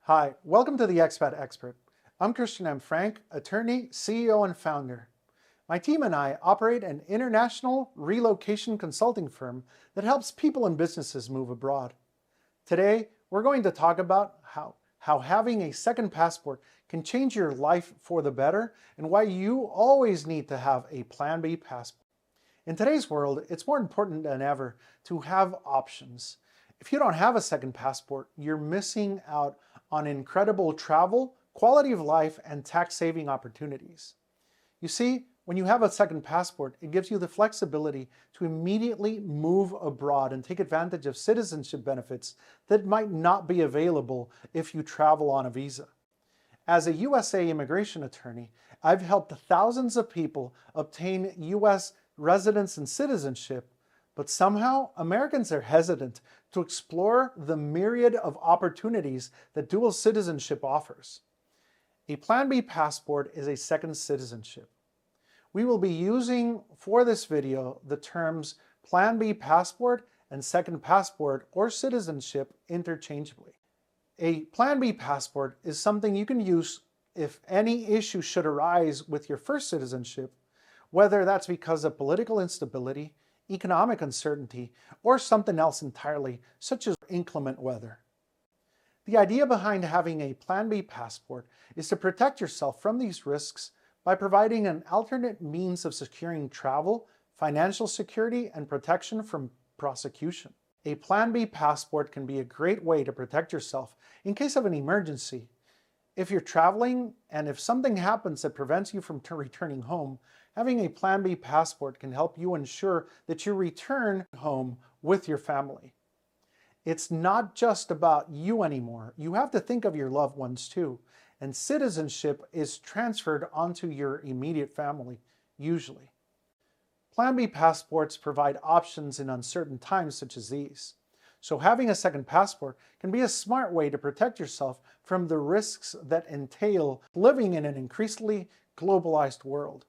Hi, welcome to the Expat Expert. I'm Christian M. Frank, attorney, CEO, and founder. My team and I operate an international relocation consulting firm that helps people and businesses move abroad. Today, we're going to talk about how having a second passport can change your life for the better and why you always need to have a Plan B passport. In today's world, it's more important than ever to have options. If you don't have a second passport, you're missing out on incredible travel, quality of life, and tax-saving opportunities. You see, when you have a second passport, it gives you the flexibility to immediately move abroad and take advantage of citizenship benefits that might not be available if you travel on a visa. As a USA immigration attorney, I've helped thousands of people obtain US residence and citizenship, but somehow Americans are hesitant to explore the myriad of opportunities that dual citizenship offers. A Plan B passport is a second citizenship. We will be using for this video the terms Plan B passport and second passport or citizenship interchangeably. A Plan B passport is something you can use if any issue should arise with your first citizenship, whether that's because of political instability, economic uncertainty, or something else entirely, such as inclement weather. The idea behind having a Plan B passport is to protect yourself from these risks by providing an alternate means of securing travel, financial security, and protection from prosecution. A Plan B passport can be a great way to protect yourself in case of an emergency. If you're traveling and if something happens that prevents you from returning home, having a Plan B passport can help you ensure that you return home with your family. It's not just about you anymore. You have to think of your loved ones too. And citizenship is transferred onto your immediate family, usually. Plan B passports provide options in uncertain times such as these. So having a second passport can be a smart way to protect yourself from the risks that entail living in an increasingly globalized world.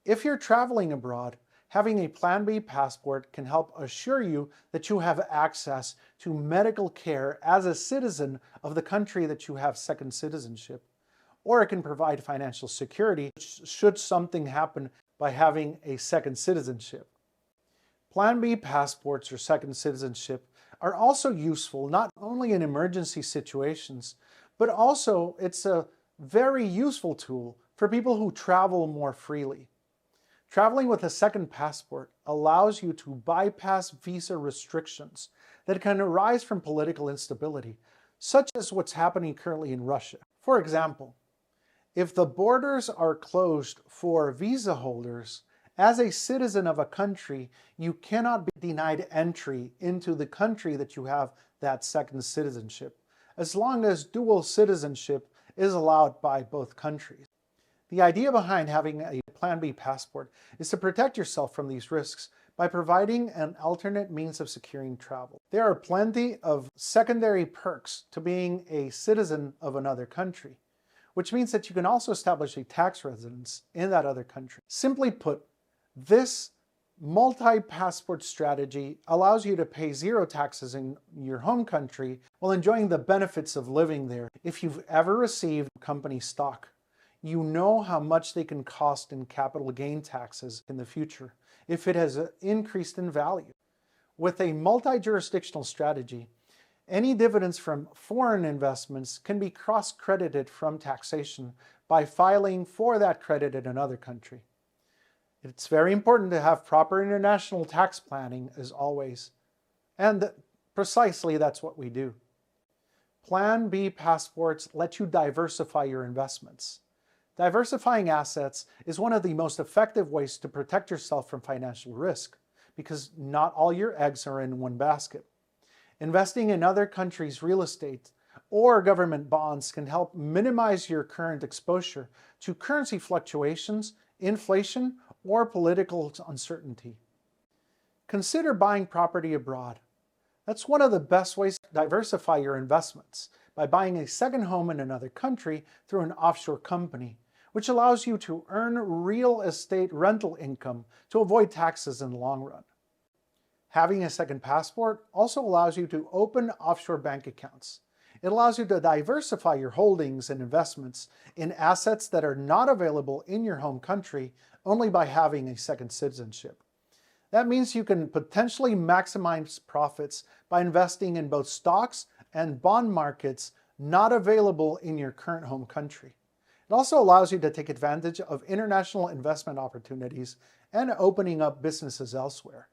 If you're traveling abroad, having a Plan B passport can help assure you that you have access to medical care as a citizen of the country that you have second citizenship, or it can provide financial security should something happen by having a second citizenship. Plan B passports or second citizenship are also useful not only in emergency situations, but also it's a very useful tool for people who travel more freely. Traveling with a second passport allows you to bypass visa restrictions that can arise from political instability, such as what's happening currently in Russia. For example, if the borders are closed for visa holders, as a citizen of a country, you cannot be denied entry into the country that you have that second citizenship, as long as dual citizenship is allowed by both countries. The idea behind having a Plan B passport is to protect yourself from these risks by providing an alternate means of securing travel. There are plenty of secondary perks to being a citizen of another country, which means that you can also establish a tax residence in that other country. Simply put, this multi-passport strategy allows you to pay zero taxes in your home country while enjoying the benefits of living there. If you've ever received company stock, you know how much they can cost in capital gain taxes in the future if it has increased in value. With a multi-jurisdictional strategy, any dividends from foreign investments can be cross-credited from taxation by filing for that credit in another country. It's very important to have proper international tax planning as always, and precisely that's what we do. Plan B passports let you diversify your investments. Diversifying assets is one of the most effective ways to protect yourself from financial risk, because not all your eggs are in one basket. Investing in other countries' real estate or government bonds can help minimize your current exposure to currency fluctuations, inflation, or political uncertainty. Consider buying property abroad. That's one of the best ways to diversify your investments, by buying a second home in another country through an offshore company, which allows you to earn real estate rental income to avoid taxes in the long run. Having a second passport also allows you to open offshore bank accounts. It allows you to diversify your holdings and investments in assets that are not available in your home country only by having a second citizenship. That means you can potentially maximize profits by investing in both stocks and bond markets not available in your current home country. It also allows you to take advantage of international investment opportunities and opening up businesses elsewhere.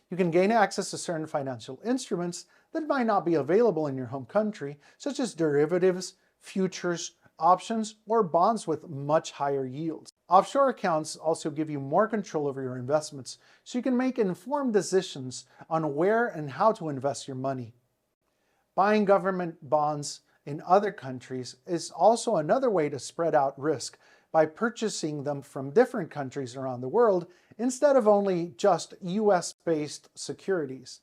You can gain access to certain financial instruments that might not be available in your home country, such as derivatives, futures, options, or bonds with much higher yields. Offshore accounts also give you more control over your investments, so you can make informed decisions on where and how to invest your money. Buying government bonds in other countries is also another way to spread out risk by purchasing them from different countries around the world instead of only just US-based securities.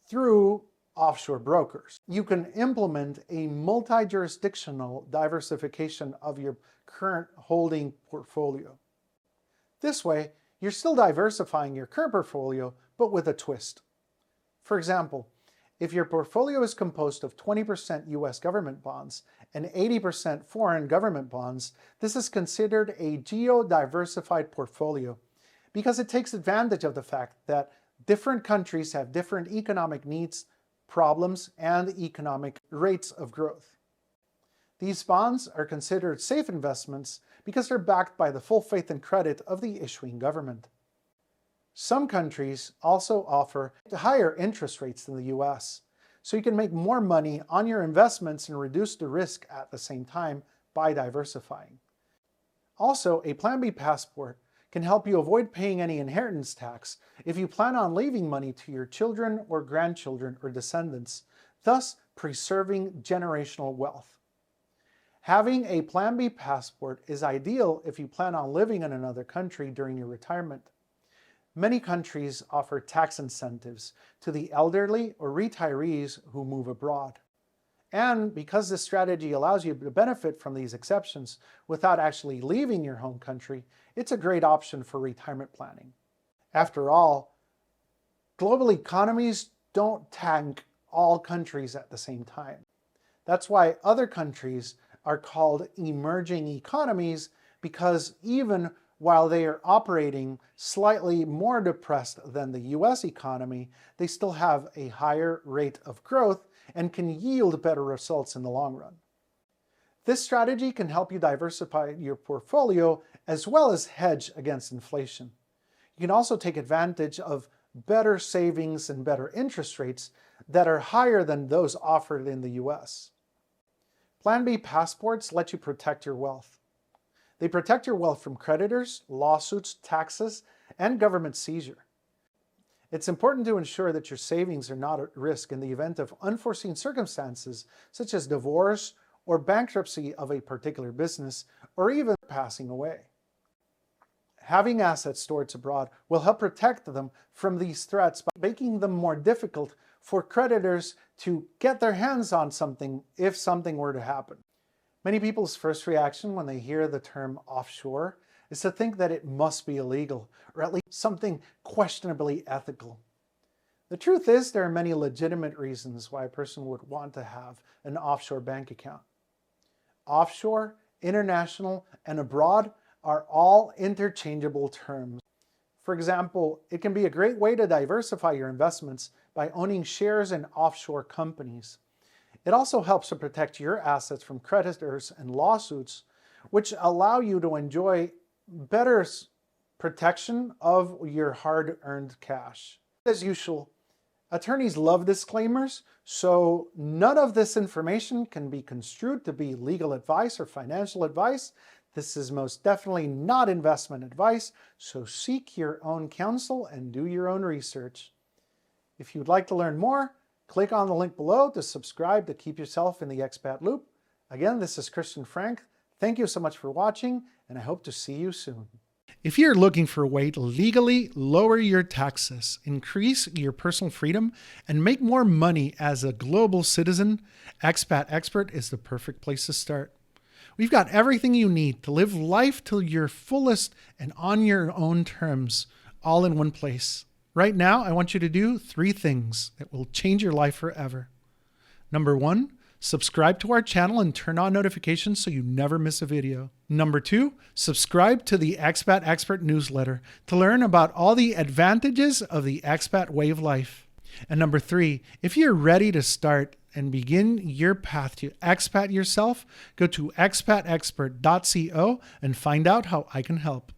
Through offshore brokers, you can implement a multi-jurisdictional diversification of your current holding portfolio. This way, you're still diversifying your current portfolio, but with a twist. For example, if your portfolio is composed of 20% US government bonds and 80% foreign government bonds, this is considered a geo-diversified portfolio because it takes advantage of the fact that different countries have different economic needs, problems, and economic rates of growth. These bonds are considered safe investments because they're backed by the full faith and credit of the issuing government. Some countries also offer higher interest rates than the US, so you can make more money on your investments and reduce the risk at the same time by diversifying. Also, a Plan B passport can help you avoid paying any inheritance tax if you plan on leaving money to your children or grandchildren or descendants, thus preserving generational wealth. Having a Plan B passport is ideal if you plan on living in another country during your retirement. Many countries offer tax incentives to the elderly or retirees who move abroad. And because this strategy allows you to benefit from these exceptions without actually leaving your home country, it's a great option for retirement planning. After all, global economies don't tank all countries at the same time. That's why other countries are called emerging economies, because even while they are operating slightly more depressed than the US economy, they still have a higher rate of growth and can yield better results in the long run. This strategy can help you diversify your portfolio as well as hedge against inflation. You can also take advantage of better savings and better interest rates that are higher than those offered in the US. Plan B passports let you protect your wealth. They protect your wealth from creditors, lawsuits, taxes, and government seizure. It's important to ensure that your savings are not at risk in the event of unforeseen circumstances, such as divorce or bankruptcy of a particular business, or even passing away. Having assets stored abroad will help protect them from these threats by making them more difficult for creditors to get their hands on something if something were to happen. Many people's first reaction when they hear the term offshore is to think that it must be illegal, or at least something questionably ethical. The truth is, there are many legitimate reasons why a person would want to have an offshore bank account. Offshore, international, and abroad are all interchangeable terms. For example, it can be a great way to diversify your investments by owning shares in offshore companies. It also helps to protect your assets from creditors and lawsuits, which allow you to enjoy better protection of your hard-earned cash. As usual, attorneys love disclaimers, so none of this information can be construed to be legal advice or financial advice. This is most definitely not investment advice, so seek your own counsel and do your own research. If you'd like to learn more, click on the link below to subscribe to keep yourself in the expat loop. Again, this is Christian Frank. Thank you so much for watching, and I hope to see you soon. If you're looking for a way to legally lower your taxes, increase your personal freedom, and make more money as a global citizen, Expat Expert is the perfect place to start. We've got everything you need to live life to your fullest and on your own terms, all in one place. Right now, I want you to do 3 things that will change your life forever. Number 1, subscribe to our channel and turn on notifications so you never miss a video. Number 2, subscribe to the Expat Expert newsletter to learn about all the advantages of the expat way of life. And number 3, if you're ready to start and begin your path to expat yourself, go to expatexpert.co and find out how I can help.